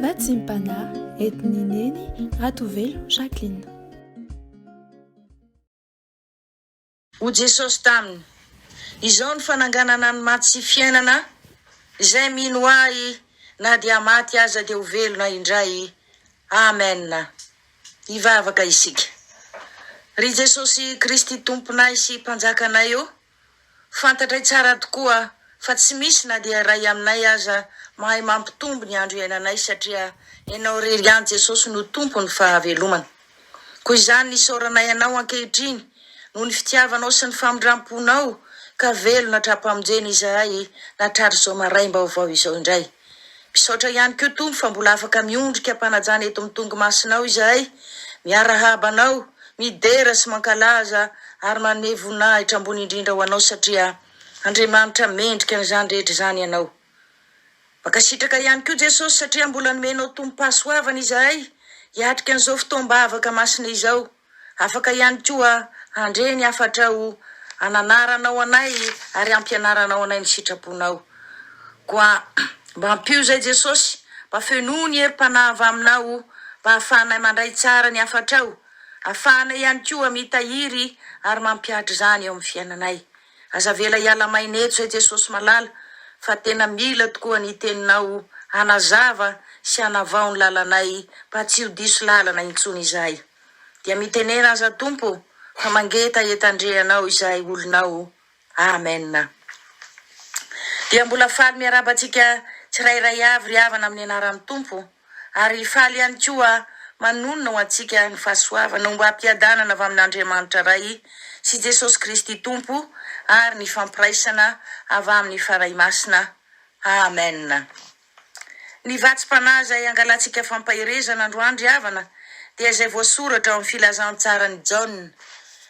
Vatsimpana etnineny Ratovelo Jacqueline. O Jesosy taminy, izao ny fananganana ny maty sy fiainana, izay mino ahy na dia maty aza dia ho velona indray. Amen. Ivavaka isika. Ry Jesosy Kristy tomponay sy mpanjakanay io, fantatray tsara tokoa fa tsy misy na dia ray aminay aza mahay mampitombo ny andro iainanay satria ianao rery ihany Jesosy no tompony fahavelomana. Koa izany nisoranay anao ankehitriny noho ny fitiavanao sy ny famindramponao ka velona trapamonjeny izahay natrary zao maray mbaovao izao indray. Misaotra ihany koa tompo fa mbola afaka miondrika mpanajana eto amin'ny tongo masinao izahay, miarahabanao, midera sy mankalaza ary manome voninahitra ambony indrindra ho anao satria Andriamanitra mendrika n'izany rehetra izany ianao. Makasitraka ihany koa Jesosy satria mbola nomenao tompo-pahasoavana izahay hiatrika an'izao fotoam-bavaka masina izao. Afaka ihany koa handre ny afatrao ananaranao anay ary ampianaranao anay ny sitraponao. Koa mba ampio zay Jesosy, mba fenoa ny herim-panava aminao, mba ahafahanay mandray tsara ny afatrao, ahafahanay ihany koa mitahiry ary mampiatra izany eo amin'ny fiainanay. Aza vela hiala maineto zay Jesosy malala, fa tena mila tokoa ny teninao hanazava sy hanavao ny lalanay mba tsy ho diso lalana intsony izahay. Dia mitenena aza tompo fa mangeta etandreanao izahay olonao. Amen. Dia mbola faly miarabantsika tsirairay avy ry havana amin'ny anaran'ny tompo, ary faly ihany koa manonona ho antsika ny fahasoavana mba hampiadanana avy amin'Andriamanitra ray sy Jesosy Kristy tompo ary ny fampiraisana avy amin'ny faray masina. Amen. Ny vatsim-panahy izay angalantsika fampahirezana androandro havana dia izay voasoratra ao amin'ny filazantsarany Jaona.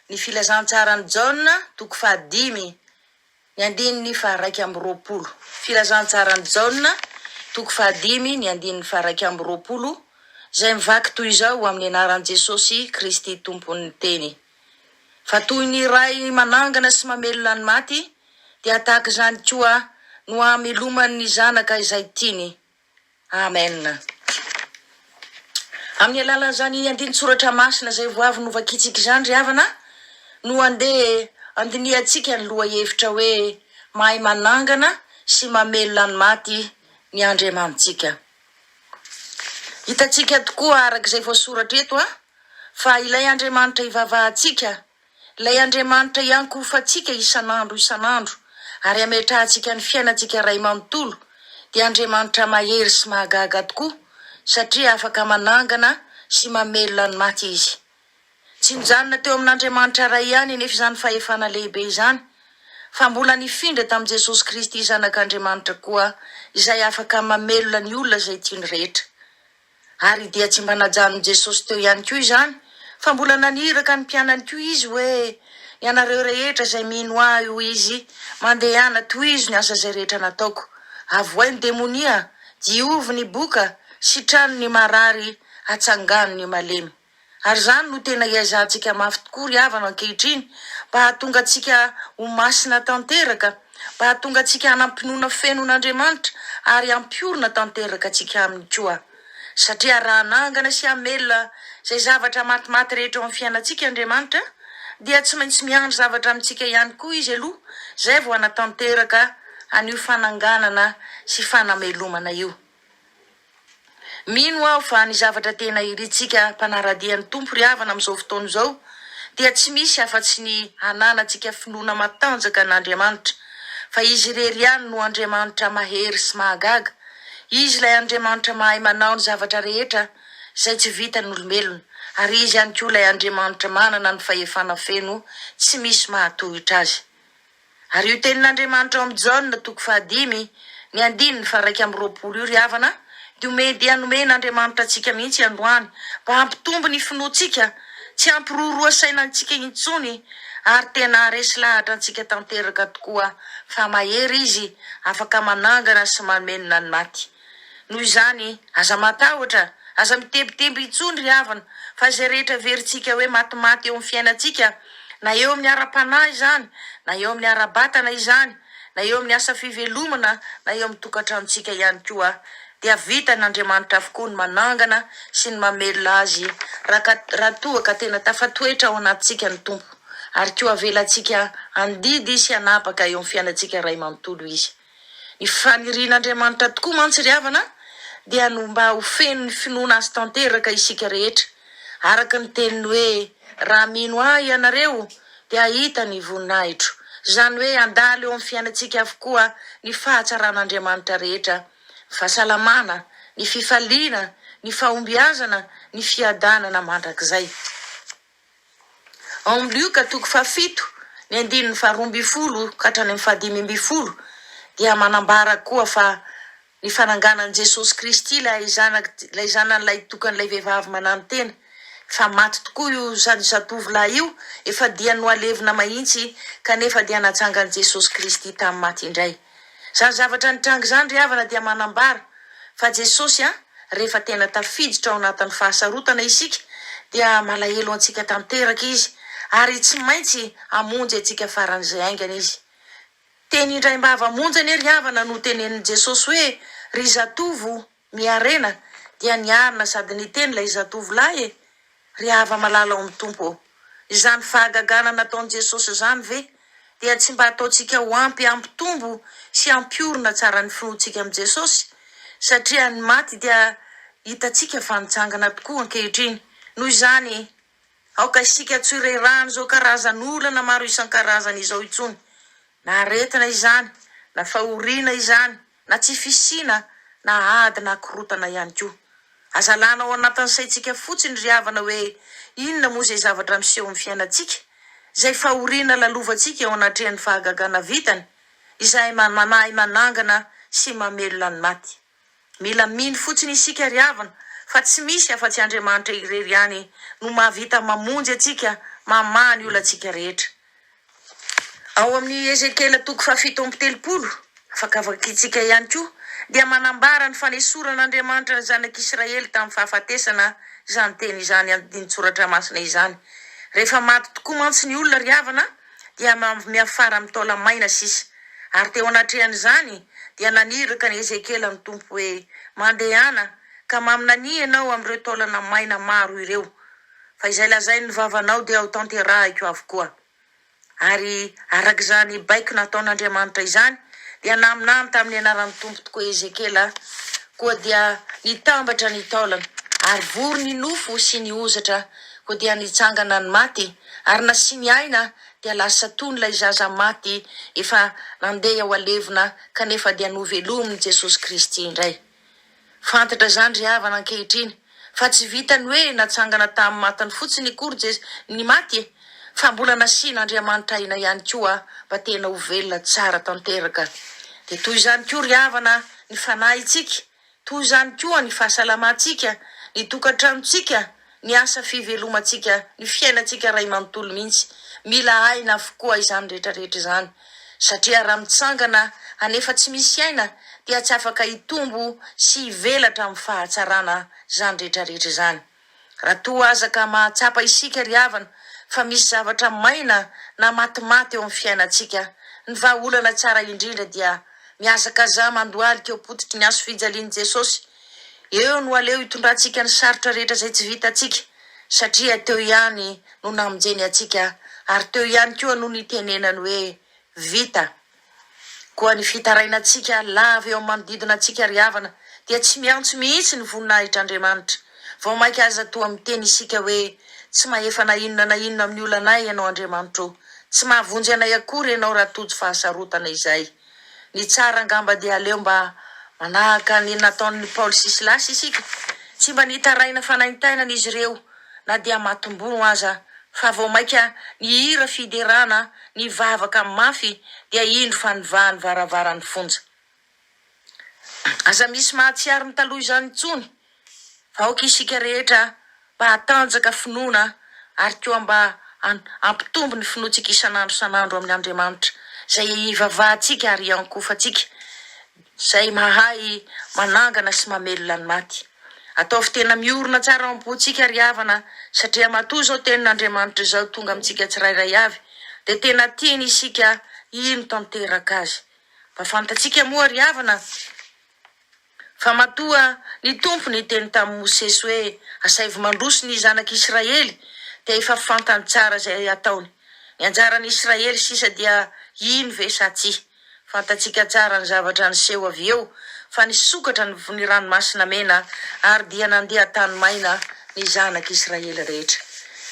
Ny filazantsarany Jaona toko 5 ny andininy 2:20. Filazantsarany Jaona toko 5 ny andininy 2:20 izay mivaky toy izao amin'ny anaran'i Jesosy Kristy tompon'ny teny. Fa toy ny ray manangana sy mamelona ny maty, dia tahaka izany koa no hamelomany zanaka izay tiany. Amen. Amin'ny alalan'izany andinin-tsoratra masina izay voavy novakitsika izany ry havana, no andeha andiniantsika ny loha hevitra hoe mahay manangana sy mamelona ny maty ny Andriamanitsika. Hitantsika tokoa arak'izay voasoratra eto fa ilay Andriamanitra ivavahantsika, ilay Andriamanitra iankofantsika isan'andro ary ametrahantsika ny fiainantsika ray manontolo, dia Andriamanitra mahery sy mahagaga tokoa satria afaka manangana sy mamelona ny maty izy. Tsy nijanona teo amin'Andriamanitra ray ihany nefa izany fahefana lehibe izany, fa mbola nifindra tamin'i Jesosy Kristy zanak'Andriamanitra koa izay afaka mamelona ny olona izay tiany rehetra. Ary dia tsy mba najanony Jesosy teo ihany koa izany, fa mbola naniraka ny mpianany koa izy hoe ianareo rehetra izay mino ahy ho izy mandehana tohizo ny asa izay rehetra nataoko. Avoay ny demonia, diovy ny boka, sitrano ny marary, atsangano ny malemy. Ary izany no tena iazantsika mafy tokoa ry havana ankehitriny, mba hahatonga antsika ho masina tanteraka, mba hahatonga antsika hanampinoana fenon'Andriamanitra ary hampiorona tanteraka antsika aminy koa. Satria raha hanangana sy hamelona izay zavatra matimaty rehetra eo amin'ny fiainantsika Andriamanitra, dia tsy maintsy miandry zavatra amintsika ihany koa izy aloha, izay vao hanatanteraka an'io fananganana sy fanamelomana io. Mino aho fa ny zavatra tena iritsika mpanaradian'ny tompo ry havana amin'izao fotoana izao dia tsy misy afa-tsy ny hananantsika finoana matanjaka n'Andriamanitra, fa izy rery ihany no Andriamanitra mahery sy mahagaga. Izy ilay Andriamanitra mahay manao ny zavatra rehetra izay tsy vitan'ny olombelona, ary izy ihany koa ilay Andriamanitra manana ny fahefana feno tsy misy mahatohitra azy. Ary io tenin'Andriamanitra ao amin'ny Jaona toko 5 ny andininy 2:20 io ry havana, dia nomen'Andriamanitra antsika mihitsy androany mba hampitombo ny finoantsika, tsy hampiroroa sainantsika intsony, ary tena haresy lahatra antsika tanteraka tokoa fa mahery izy afaka manangana sy mamelona ny maty. Noho izany aza matahotra, aza mitebiteby intsony ry havana, fa izay rehetra veritsika hoe matimaty eo amin'ny fiainantsika, na eo amin'ny ara-panahy izany, na eo amin'ny ara-batana izany, na eo amin'ny asa fivelomana, na eo amin'ny tokantranontsika ihany koa, dia vita n'Andriamanitra avokoa ny manangana sy ny mamelona azy raha toa ka tena tafatoetra ao anatintsika ny tompo ary koa avelantsika andidy sy anapaka eo amin'ny fiainantsika ray manontolo izy. Ny fanirian'Andriamanitra tokoa mantsy ry havana dia no mba ho feno ny finoana azy tanteraka isika rehetra araka ny teniny hoe raha mino ahy ianareo dia ahita ny voninahitro, izany hoe andalo eo amin'ny fiainantsika avokoa ny fahatsaran'Andriamanitra rehetra, fahasalamana, ny fifaliana, ny fahombiazana, ny fiadanana mandrakizay. Ao amin'ny Lioka 7 ny 5:12 ka hatrany amin'ny 5:10 dia manambara koa fa ny fananganan'i Jesosy Kristy ilay zanan'ilay tokan'ilay vehivavy manano-tena fa maty tokoa io zatovolahy io, efa dia noalevina mahitsy kanefa dia natsangan'i Jesosy Kristy tamin'ny maty indray. Zany zavatra nitrangy zany ry havana dia manambara fa Jesosy rehefa tena tafiditra ao anatin'ny fahasarotana isika dia malahelo antsika tanteraka izy ary tsy maintsy amonjy antsika faran'izay aingana izy. Teny indray mbava amonjany ry havana no tenenin'i Jesosy hoe ry zatovo miarena dia niarina sady niteny ilay zatovolahy ry hava malala ao amin'ny tompo. Izany fahagagana nataon'i Jesosy zany ve dia tsy mba ataontsika ho ampy ampitombo sy ampiorina tsara ny finoantsika amin'ny Jesosy satria ny maty dia hitatsika fa nitsangana tokoa ankehitriny. Noho izany aoka isika tsy rerahana zao karazan'olana maro isan-karazany izao intsony, na aretina izany, na fahoriana izany, na tsy fisina, na ady na korotana ihany koa. Azalana ao anatin'ny saintsika fotsiny ry havana hoe inona moa izay zavatra miseho amin'ny fiainantsika, izay fahoriana lalovantsika eo anatrehan'ny fahagagana vitany, izay manahy manangana sy mamelona ny maty. Mila mino fotsiny isika ry havana fa tsy misy afa-tsy Andriamanitra irery ihany no mahavita mamonjy atsika, mamany olantsika rehetra. Ao amin'ny Ezekela 7:30 afaka vakitsika ihany koa dia manambara ny fanesoran'Andriamanitra ny zanak'Israely tamin'ny fahafatesana izany teny izany amin'ny soratra masina izany. Rehefa maty tokoa mantsy ny olona ry havana dia miafara amin'ny taola maina sisa. Ary teo anatrehan'izany dia naniraka ny Ezekela ny tompo hoe mandehana ka maminany ianao amin'ireo taolana maina maro ireo, fa izay lazay ny vavanao dia ho tanterahiko avokoa. Ary arak'izany baiko nataon'Andriamanitra izany dia naminany tamin'ny anaran'ny tompo tokoa Ezekela koa dia nitambatra ny taolana ary vory ny nofo sy ny ozatra koa dia nitsangana ny maty ary nasiny aina dia lasa tony ilay zaza maty efa nandeha ho alevina kanefa dia novelominy Jesosy Kristy indray. Fantatra zany ry havana ankehitriny fa tsy vitany hoe natsangana tamin'ny matiny fotsiny kory ny maty fa mbola nasian'Andriamanitra aina ihany koa mba tena ho velona tsara tanteraka. Dia toy izany koa ry havana ny fanahintsika, toy izany koa ny fahasalamantsika, ny tokantranontsika, ny asa fivelomantsika, ny fiainantsika ray manontolo mihitsy. Mila aina avokoa izany rehetrarehetra izany satria raha mitsangana anefa tsy misy aina dia tsy afaka hitombo sy hivelatra amin'ny fahatsarana zany rehetrarehetra izany. Raha toa azaka mahatsapa isika ry havana fa misy zavatra maina na matimaty eo amin'ny fiainantsika, ny vahaolana tsara indrindra dia miazaka za mandohalika eo potitry ny azo fijalian'i Jesosy. Eo no aleo hitondrantsika ny sarotra rehetra izay tsy vitatsika satria teo ihany no namonjeny atsika ary teo ihany koa no nitenenany hoe vita. Koa ny fitarainantsika lava eo manodidina atsika ry havana dia tsy miantso mihitsy ny voninahitr'Andriamanitra. Vao maika aza toa miteny isika hoe tsy mahefa na inona amin'ny olanay ianao Andriamanitra, tsy mahavonjy anay akory ianao raha tojo fahasarotana izay. Ny tsara angamba dia aleo mba manahaka ny nataon'ny Paoly sy Silasy isika, tsy mba nitaraina fanaintainana izy ireo na dia matombono aza, fa vao maika ny hira fiderana, ny vavaka mafy dia indro fanivahany varavarany fonja. Aza misy mahatsiaro ny taloha izany intsony fa aoka isika rehetra mba hatanjaka finoana ary koa mba ampitombo ny finoantsika isan'andro amin'ny Andriamanitra izay ivavahantsika ary iankofantsika, izay mahay manangana sy mamelona ny maty. Ataovy tena miorina tsara am-pontsika ry havana satria matoa zao tenin'Andriamanitra zao tonga amintsika tsirairay avy dia tena tiany isika ino tanteraka azy. Mba fantatsika moa ry havana fa matoa ny tompo ny teny tamin'ny Mosesy hoe asaivy mandroso ny zanak'Israely dia efa fantany tsara zay ataony. Ny anjaran'ny Israely sisa dia ino ve sa tsy? Fantatsika tsara ny zavatra niseho avy eo fa nisokatra ny ranomasina mena ary dia nandeha tany maina ny zanak'Israely rehetra.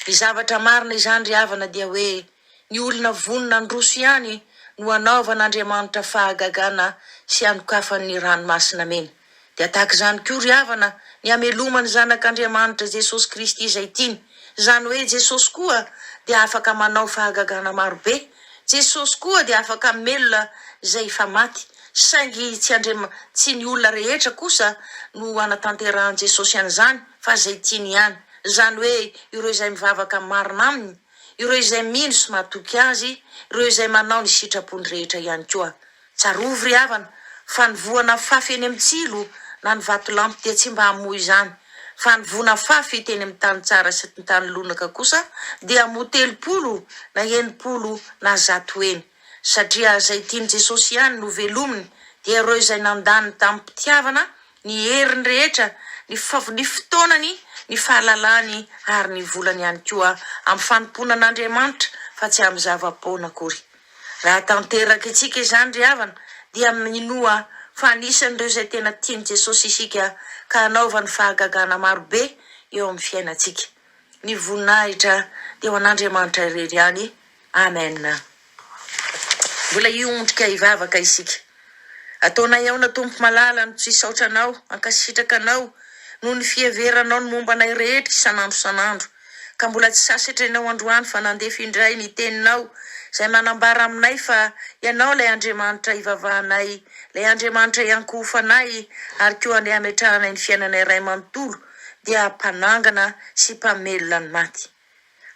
Ny zavatra marina izany ry havana dia hoe ny olona vonona androso ihany no anaovan'Andriamanitra fahagagana sy anokafan'ny ranomasina mena. Dia tahaka izany koa ry havana ny amelomany zanak'Andriamanitra Jesosy Kristy izay tiany. Izany hoe Jesosy koa dia afaka manao fahagagana marobe. Jesosy koa dia afaka melona izay fa maty. Saingy tsy ny olona rehetra kosa no anatanterahany Jesosy an'izany fa izay tiany ihany. Izany hoe ireo izay mivavaka marina aminy, ireo izay mino sy matoky azy, ireo izay manao ny sitrapony rehetra ihany koa. Tsarovy ry havana fa ny voana fafy eny amin'ny tsilo na ny vato lampy dia tsy mba hamoy izany. Fa ny voana fafy teny amin'ny tany tsara sy ny tany lonaka kosa dia mo 30 na 80 na 100 eny. Satria izay tiany Jesosy ihany no velominy dia ireo izay nandany tamin'ny mpitiavana, ny heriny rehetra, ny fotoanany, ny fahalalany ary ny volany ihany koa amin'ny fanomponan'Andriamanitra fa tsy amin'ny zava-poana akory. Raha tanteraka itsika izany ry havana dia minoa fa anisan'ireo izay tena tiany Jesosy isika ka anaovany fahagagana marobe eo amin'ny fiainantsika. Ny voninahitra dia ho an'Andriamanitra irery ihany. Amen. Mbola iondrika hivavaka isika. Ataonay ao na tompo malala no tsy saotra anao, ankasitraka anao noho ny fiheveranao ny momba anay rehetra isan'andro isan'andro. Ka mbola tsy sasatra ianao androany fa nandefa indray ny teninao izay manambara aminay fa ianao ilay Andriamanitra ivavahanay, ilay Andriamanitra iankofanay ary koa andeha hametrahanay ny fiainanay iray manontolo dia mpanangana sy mpamelona ny maty.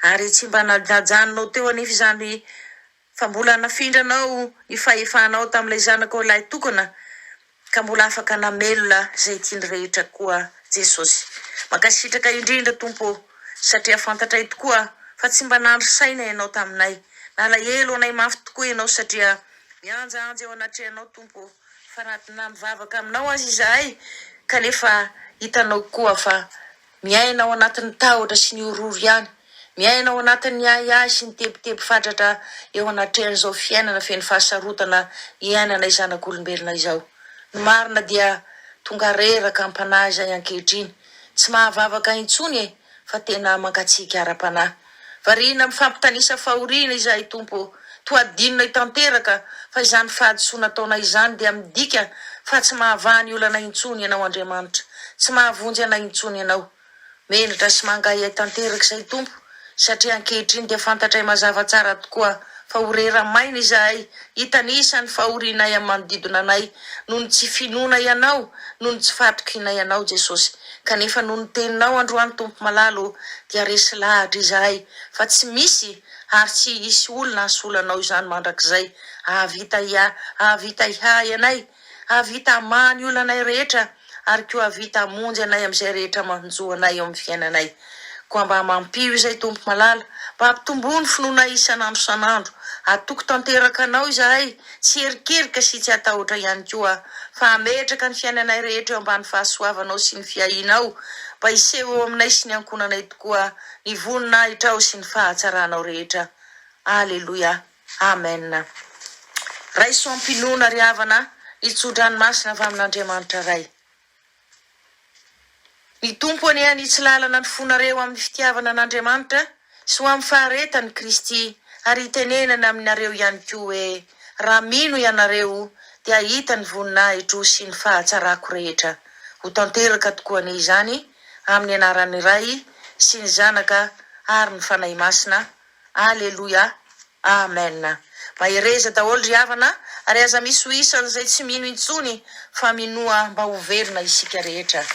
Ary tsy mba najanonao teo anefa izany fa mbola nafindranao ny fahefanao tamin'ilay zanakao ilay tokana ka mbola afaka namelona izay tiany rehetra koa Jesosy. Makasitraka indrindra tompo satria fantatray tokoa fa tsy mba nandry saina ianao taminay. Nalahelo anay mafy tokoa ianao satria mianjaanja eo anatrehanao tompo fa na mivavaka aminao azy izahay kanefa hitanao koa fa miainao anatin'ny tahotra sy ny ororo ihany. Miainao anatin'ny ay sy ny tebotebo fatratra eo anatrehan'izao fiainana feno fahasarotana iainanay zanak'olombelona izao. Ny marina dia tonga reraka ampanahy izay ankehitriny. Tsy mahavavaka intsony fa tena mankatsiaka ara-panahy. Variana mifampitanisa fahoriana izahay tompo, toadinona itanteraka fa izany fahadisoana ataonay izany dia midika fa tsy mahavany olana intsony ianao Andriamanitra, tsy mahavonjy anay intsony ianao. Menatra sy mangahy itanteraka izay tompo satria ankehitriny dia fantatray mazava tsara tokoa fa horera maina izahay hitanisa ny fahorianay amin'ny manodidina anay noho ny tsy finoana ianao, noho ny tsy fatrokinay ianao Jesosy. Kanefa noho ny teninao androany tompo malalo dia resy lahatra izahay fa tsy misy ary tsy hisy olona asolanao izany mandrakizay. Ahavita ihay anay, ahavita amany olanay rehetra ary koa ahavita amonjy anay amin'izay rehetra manjoa anay eo amin'ny fiainanay. Koa mba mampio izay tompo malala, mba hampitombo ny finoanay isan'andro isan'andro. Atoko tanteraka anao izahay, tsy herikerika sy tsy atahotra ihany koa, fa ametraka ny fiainanay rehetra eo ambany fahasoavanao sy ny fiahinao, mba hiseho eo aminay sy ny ankonanay tokoa ny voninahitra ao sy ny fahatsaranao rehetra. Aleluia. Amen. Raiso ampinoana ry havana, itsodranomasina avy amin'Andriamanitra ray. Ny tompo aniany tsy lalana ny fonareo amin'ny fitiavana an'Andriamanitra sy ho amin'ny faharetany Kristy ary itenenana aminareo ihany koa hoe raha mino ianareo dia hita ny voninahitro sy ny fahatsarako rehetra. Ho tanteraka tokoa ny izany amin'ny anaran'ny Ray sy ny Zanaka ary ny Fanahy Masina. Aleluia. Amen. Mahereza daholo ry havana ary aza misy ho isany izay tsy mino intsony fa minoa mba ho verina isika rehetra.